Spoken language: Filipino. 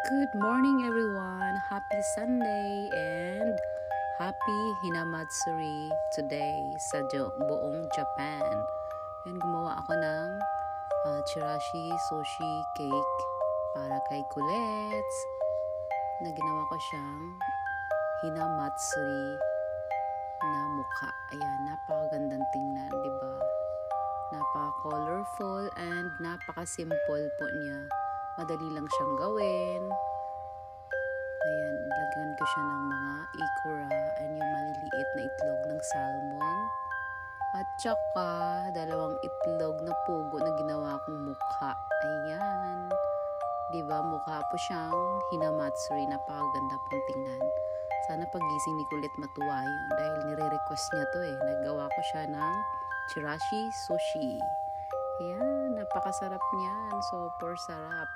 Good morning everyone! Happy Sunday and happy Hinamatsuri today sa buong Japan. Yan, gumawa ako ng chirashi sushi cake para kay Kulets na ginawa ko siyang Hinamatsuri na mukha. Ayan, napakagandang tingnan, di ba? Napaka-colorful and napaka-simple po niya. Madali lang siyang gawin. Ayan, lagyan ko siya ng mga ikura and yung maliliit na itlog ng salmon. At saka, 2 itlog na pugo na ginawa kong mukha. Ayan. Diba, mukha po siyang Hinamatsuri. Napakaganda pong tingnan. Sana pagising ni Kulit matuwa yun dahil nire-request niya to eh. Naggawa ko siya ng chirashi sushi. Ayan, napakasarap niyan. Super sarap.